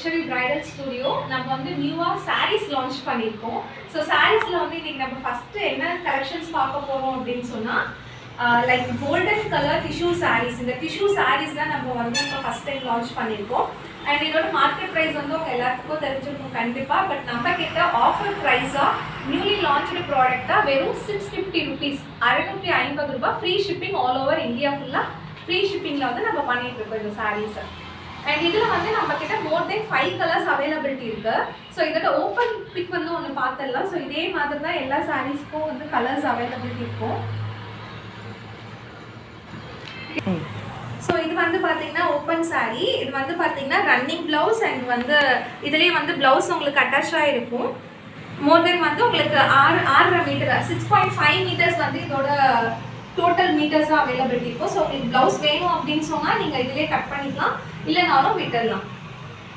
Uchavi Bridal Studio. நம்ம வந்து நியூவா sarees launch பண்ணிருக்கோம். So sareesல வந்து இன்னைக்கு நம்ம ஃபர்ஸ்ட் என்ன கலெக்ஷன்ஸ் பார்க்க போறோம் அப்படினு சொன்னா like golden color tissue sarees. இந்த tissue sarees தான் நம்ம வந்து இப்போ ஃபர்ஸ்ட் டைம் launch பண்ணிருக்கோம். And இதோட மார்க்கெட் பிரைஸ் வந்து உங்க எல்லாத்துக்கும் தெரிஞ்சிருக்கும் கண்டிப்பா. பட் நம்ம கிட்ட ஆஃபர் பிரைஸா நியூலி லான்ச்டு ப்ராடக்ட்டா வெறும் 650 rupees 650 ரூபாய் free shipping all over India ஃபுல்லா ஃப்ரீ ஷிப்பிங்ல வந்து நம்ம பண்ணிட்டு இருக்கோம் இந்த sarees. And இதுல வந்து நம்ம கிட்ட more than 5 colors availability இருக்கு. சோ இதோட ஓபன் பிக் வந்து ஒன்னு பார்த்தறலாம். சோ இதே மாதிரி தான் எல்லா sareesக்கும் வந்து கலர்ஸ் availability இருக்கும். சோ இது வந்து பாத்தீங்கன்னா ஓபன் saree. இது வந்து பாத்தீங்கன்னா ரன்னிங் blouse and வந்து இதுலயே வந்து blouse உங்களுக்கு அட்டாச்டா இருக்கும். more than வந்து உங்களுக்கு 6.5 மீட்டர் 6.5 மீட்டர்ஸ் வந்து இதோட டோட்டல் மீட்டர்ஸ் அவைலபிலிட்டி இருக்கும். ஸோ உங்களுக்கு ப்ளவுஸ் வேணும் அப்படின்னு சொன்னால் நீங்கள் இதிலே கட் பண்ணிக்கலாம், இல்லைனாலும் விட்டுடலாம்.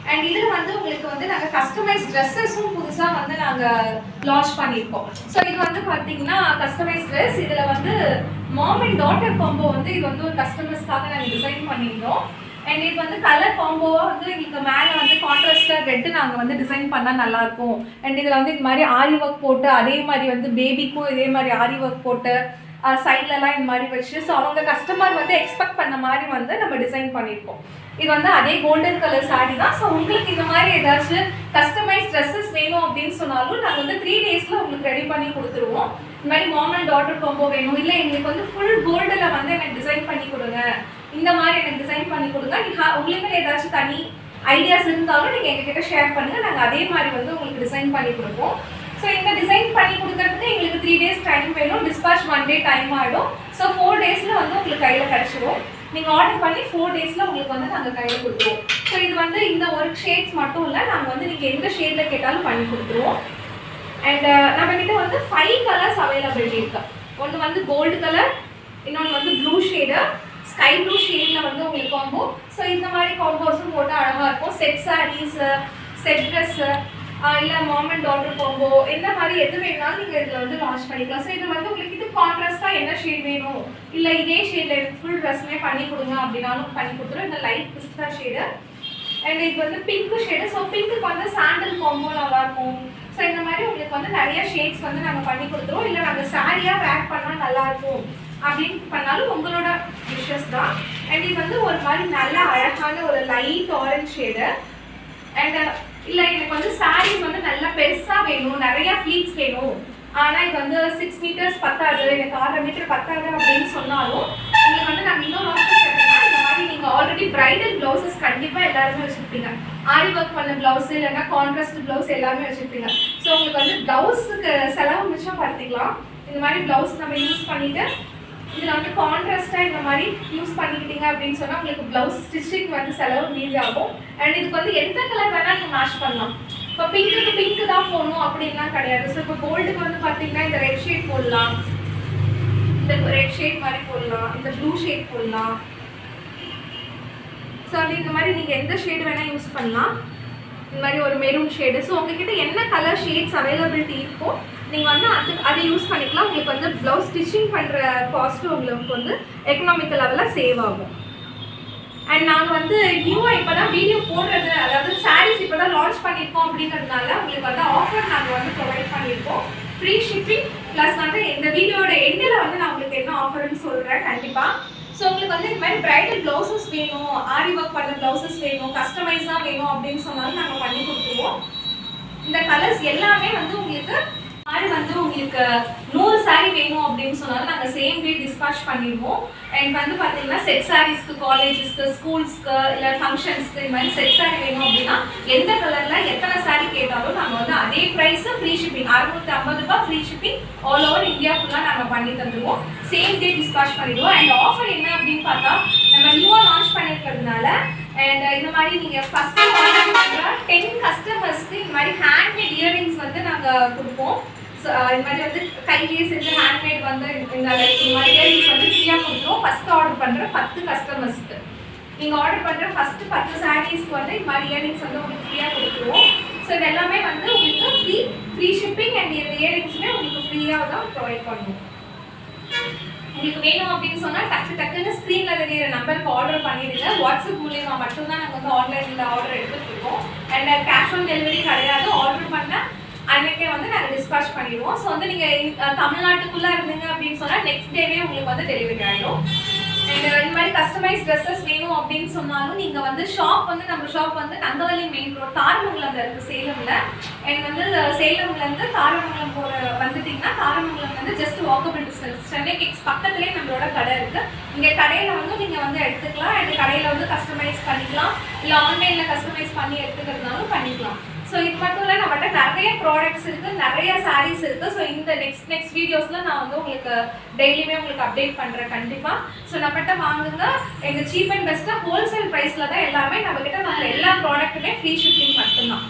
அண்ட் இதில் வந்து உங்களுக்கு வந்து நாங்கள் கஸ்டமைஸ் ட்ரெஸ்ஸஸும் புதுசாக வந்து நாங்கள் லான்ச் பண்ணியிருக்கோம். ஸோ இது வந்து பார்த்தீங்கன்னா கஸ்டமைஸ் ட்ரெஸ். இதில் வந்து மாம் அண்ட் டாட்டர் காம்போ வந்து இது வந்து ஒரு கஸ்டமர்ஸ்க்காக நாங்கள் டிசைன் பண்ணியிருந்தோம். அண்ட் இது வந்து கலர் காம்போவாக வந்து எங்களுக்கு மேலே வந்து கான்ட்ராஸ்டாக ரெட்டு நாங்கள் வந்து டிசைன் பண்ணால் நல்லாயிருக்கும். அண்ட் இதில் வந்து இது மாதிரி ஆரி ஒர்க் போட்டு அதே மாதிரி வந்து பேபிக்கும் இதே மாதிரி ஆரி ஒர்க் போட்டு சைட்லலாம் இந்த மாதிரி வச்சு ஸோ அவங்க கஸ்டமர் வந்து எக்ஸ்பெக்ட் பண்ண மாதிரி வந்து நம்ம டிசைன் பண்ணியிருக்கோம். இது வந்து அதே கோல்டன் கலர் சாரி தான். ஸோ உங்களுக்கு இந்த மாதிரி ஏதாச்சும் கஸ்டமைஸ் ட்ரெஸ்ஸஸ் வேணும் அப்படின்னு சொன்னாலும் நாங்கள் வந்து 3 டேஸில் உங்களுக்கு ரெடி பண்ணி கொடுத்துருவோம். இந்த மாதிரி மாம் அண்ட் டாட்டர் காம்போ வேணும், இல்லை எங்களுக்கு வந்து ஃபுல் கோல்டில் வந்து எனக்கு டிசைன் பண்ணி கொடுங்க, இந்த மாதிரி எனக்கு டிசைன் பண்ணி கொடுங்க, நீங்கள் உங்களுக்கு ஏதாச்சும் தனி ஐடியாஸ் இருந்தாலும் நீங்கள் எங்ககிட்ட ஷேர் பண்ணுங்கள், நாங்கள் அதே மாதிரி வந்து உங்களுக்கு டிசைன் பண்ணி கொடுப்போம். ஸோ இந்த டிசைன் பண்ணி கொடுக்கறதுக்கு எங்களுக்கு 3 டேஸ் டைம் வேணும், டிஸ்பாச் 1 டே டைம் ஆகிடும். ஸோ 4 டேஸில் வந்து உங்களுக்கு கையில் கிடச்சிடும். நீங்கள் ஆர்டர் பண்ணி 4 டேஸில் உங்களுக்கு வந்து நாங்கள் கையில் கொடுத்துருவோம். ஸோ இது வந்து இந்த ஒரு ஷேட்ஸ் மட்டும் இல்லை, நாங்கள் வந்து நீங்கள் எந்த ஷேடில் கேட்டாலும் பண்ணி கொடுத்துருவோம். அண்ட் நம்மக்கிட்ட வந்து 5 கலர்ஸ் அவைலபிலிட்டி இருக்குது. ஒன்று வந்து கோல்டு கலர், இன்னொன்று வந்து ப்ளூ ஷேடு, ஸ்கை ப்ளூ ஷேடில் வந்து உங்களுக்கு காம்போ. ஸோ இந்த மாதிரி காம்போஸும் போட்டு அழகாக இருக்கும். செட் சாரீஸு, செட் ட்ரெஸ்ஸு, இல்லை மாம் அண்ட் டாட்டர் காம்போ, இந்த மாதிரி எது வேணாலும் நீங்கள் இதில் வந்து லான்ச் பண்ணிக்கலாம். ஸோ இது வந்து உங்களுக்கு இது கான்ட்ராஸ்ட்டாக என்ன ஷேட் வேணும், இல்லை இதே ஷேடில் எனக்கு ஃபுல் ட்ரெஸ்மே பண்ணி கொடுங்க அப்படின்னாலும் பண்ணி கொடுத்துரும். இந்த லைட் பிஸ்தா ஷேடு அண்ட் இது வந்து பிங்க் ஷேடு. ஸோ பிங்க்குக்கு வந்து சாண்டல் காம்போ நல்லாயிருக்கும். ஸோ இந்த மாதிரி உங்களுக்கு வந்து நிறைய ஷேட்ஸ் வந்து நாங்கள் பண்ணி கொடுத்துருவோம். இல்லை நாங்கள் சாரியாக வேர் பண்ணால் நல்லாயிருக்கும் அப்படின்னு பண்ணாலும் உங்களோட விஷஸ் தான். அண்ட் இது வந்து ஒரு மாதிரி நல்ல அழகான ஒரு லைட் ஆரஞ்ச் ஷேடு. அண்ட் இல்லை எனக்கு வந்து சாரீஸ் வந்து நல்லா பெருசாக வேணும், நிறையா ஃப்ளீட்ஸ் வேணும், ஆனால் இது வந்து 6 மீட்டர்ஸ் பத்தாது, எனக்கு 6.5 மீட்டர் பத்தாது அப்படின்னு சொன்னாலும் உங்களுக்கு வந்து நாங்கள் இன்னொரு ஆஃபர் சொல்கிறேன்னா இந்த மாதிரி நீங்கள் ஆல்ரெடி ப்ரைடல் ப்ளவுசஸ் கண்டிப்பாக எல்லாருமே வச்சுருப்பீங்க. ஆரி ஒர்க் பண்ண ப்ளவுஸ் இல்லைன்னா கான்ட்ராஸ்ட் ப்ளவுஸ் எல்லாமே வச்சுருப்பீங்க. ஸோ உங்களுக்கு வந்து ப்ளவுஸுக்கு செலவு மிச்சம் படுத்திக்கலாம். இந்த மாதிரி ப்ளவுஸ் நம்ம யூஸ் பண்ணிவிட்டு இதில் வந்து கான்ட்ராஸ்ட்டாக இந்த மாதிரி யூஸ் பண்ணிக்கிட்டீங்க அப்படின்னு சொன்னால் உங்களுக்கு ப்ளவுஸ் ஸ்டிச்சிங் வந்து செலவு மீதி ஆகும். அண்ட் இதுக்கு வந்து எந்த கலர் வேணால் நீங்கள் மேட்ச் பண்ணலாம். இப்போ பிங்க்குக்கு பிங்க்கு தான் போடணும் அப்படின்லாம் கிடையாது. ஸோ இப்போ கோல்டுக்கு வந்து பார்த்தீங்கன்னா இந்த ரெட் ஷேட் போடலாம், இந்த ரெட் ஷேட் மாதிரி போடலாம், இந்த ப்ளூ ஷேட் போடலாம். ஸோ அது இந்த மாதிரி நீங்கள் எந்த ஷேடு வேணால் யூஸ் பண்ணலாம். இந்த மாதிரி ஒரு மெரூன் ஷேடு. ஸோ உங்ககிட்ட என்ன கலர் ஷேட்ஸ் அவைலபிலிட்டி இருக்கோ நீங்கள் வந்து அதை யூஸ் பண்ணிக்கலாம். உங்களுக்கு வந்து ப்ளவுஸ் ஸ்டிச்சிங் பண்ணுற காஸ்ட்டு உங்களுக்கு வந்து எக்கனாமிக்கல் லெவலில் சேவ் ஆகும். அண்ட் நாங்கள் வந்து நியூவாக இப்போ தான் வீடியோ போடுறது, அதாவது சாரீஸ் இப்போ தான் லான்ச் பண்ணியிருக்கோம் அப்படிங்கிறதுனால உங்களுக்கு வந்து ஆஃபர் நாங்கள் வந்து ப்ரொவைட் பண்ணியிருக்கோம். ஃப்ரீ ஷிப்பிங் ப்ளஸ் வந்து இந்த வீடியோட எண்டில் வந்து நான் உங்களுக்கு என்ன ஆஃபர்னு சொல்கிறேன் கண்டிப்பாக. ஸோ உங்களுக்கு வந்து இந்த மாதிரி ப்ரைடல் ப்ளவுசஸ் வேணும், ஆரி ஒர்க் பண்ண ப்ளவுசஸ் வேணும், கஸ்டமைஸாக வேணும் அப்படின்னு சொன்னாலும் நாங்கள் பண்ணி கொடுத்துருவோம். இந்த கலர்ஸ் எல்லாமே வந்து உங்களுக்கு சாரி வந்து உங்களுக்கு 100 சாரி வேணும் அப்படின்னு சொன்னாலும் நாங்கள் சேம் டே டிஸ்பாச் பண்ணிடுவோம். அண்ட் வந்து பார்த்தீங்கன்னா செட் சாரீஸ்க்கு, காலேஜஸ்க்கு, ஸ்கூல்ஸ்க்கு, இல்லை ஃபங்க்ஷன்ஸ்க்கு இந்த மாதிரி செட் சாரி வேணும் அப்படின்னா எந்த கலரில் எத்தனை சாரி கேட்டாலும் நாங்கள் வந்து அதே ப்ரைஸு ஃப்ரீ ஷிப்பிங் 650 ரூபாய் free shipping all over India ஃபுல்லாக நாங்கள் பண்ணி தந்துடுவோம். சேம் டே டிஸ்பாச் பண்ணிடுவோம். அண்ட் ஆஃபர் என்ன அப்படின்னு பார்த்தா நம்ம நியூவாக லான்ச் பண்ணியிருக்கிறதுனால அண்ட் இந்த மாதிரி நீங்கள் ஃபஸ்ட்டு ஆர்டர் பண்ணுற 10 கஸ்டமர்ஸ்க்கு இந்த மாதிரி ஹேண்ட்மேட் இயரிங்ஸ் வந்து நாங்கள் கொடுப்போம். ஸோ இது மாதிரி வந்து கையிலேயே செஞ்சு ஹேண்ட்மேட் வந்து இந்த மாதிரி இயரிங்ஸ் வந்து ஃப்ரீயாக கொடுத்துருவோம். ஃபஸ்ட்டு ஆர்டர் பண்ணுற 10 கஸ்டமர்ஸ்க்கு நீங்கள் ஆர்டர் பண்ணுற ஃபஸ்ட்டு 10 சாரீஸ்க்கு வந்து இந்த மாதிரி இயரிங்ஸ் வந்து உங்களுக்கு ஃப்ரீயாக கொடுத்துருவோம். ஸோ இது எல்லாமே வந்து உங்களுக்கு ஃப்ரீ ஷிப்பிங் அண்ட் இந்த இயரிங்ஸுமே உங்களுக்கு ஃப்ரீயாக தான் ப்ரொவைட் பண்ணுவோம். உங்களுக்கு வேணும் அப்படின்னு சொன்னால் டக்குன்னு ஸ்க்ரீனில் தெரியிற நம்பருக்கு ஆர்டர் பண்ணிடுங்க. வாட்ஸ்அப் மூலியமாக மட்டும்தான் நாங்கள் வந்து ஆன்லைனில் ஆர்டர் எடுத்துகிட்டு இருக்கோம். அண்ட் ஆன் டெலிவரி கிடையாது. ஆர்டர் பண்ண அன்னைக்கே வந்து நாங்கள் டிஸ்பாச் பண்ணிடுவோம். ஸோ வந்து நீங்கள் தமிழ்நாட்டுக்குள்ளே இருந்தீங்க அப்படின்னு சொன்னால் நெக்ஸ்ட் டேவே உங்களுக்கு வந்து டெலிவரி ஆகிடும். அண்ட் இந்த மாதிரி கஸ்டமைஸ் ட்ரெஸ்ஸஸ் வேணும் அப்படின்னு சொன்னாலும் நீங்கள் வந்து நம்ம ஷாப் வந்து நங்கவல்லி மெயின் ரோட் தாரமங்கலம்ல இருக்குது சேலமில். அண்ட் வந்து சேலம்லேருந்து தாரமங்கலம் வந்துட்டிங்கன்னா தாரமங்கலம் வந்து just walkable distance. Chennai kicks பக்கத்துலேயே நம்மளோட கடை இருக்குது. இங்கே கடையில் வந்து நீங்கள் வந்து எடுத்துக்கலாம். அண்ட் கடையில் வந்து கஸ்டமைஸ் பண்ணிக்கலாம், இல்லை ஆன்லைனில் கஸ்டமைஸ் பண்ணி எடுத்துக்கிறதுனாலும் பண்ணிக்கலாம். ஸோ இது மட்டும் இல்லை, நம்மகிட்ட நிறைய ப்ராடக்ட்ஸ் இருக்குது, நிறைய சாரீஸ் இருக்குது. ஸோ இந்த நெக்ஸ்ட் வீடியோஸில் நான் வந்து உங்களுக்கு டெய்லியுமே உங்களுக்கு அப்டேட் பண்ணுறேன் கண்டிப்பாக. ஸோ நம்மகிட்ட வாங்குங்க. எங்கள் சீப் அண்ட் பெஸ்ட்டாக ஹோல்சேல் ப்ரைஸில் தான் எல்லாமே நம்மக்கிட்ட எல்லா ப்ராடக்ட்டுமே ஃப்ரீ ஷிப்பிங் மட்டும்தான்.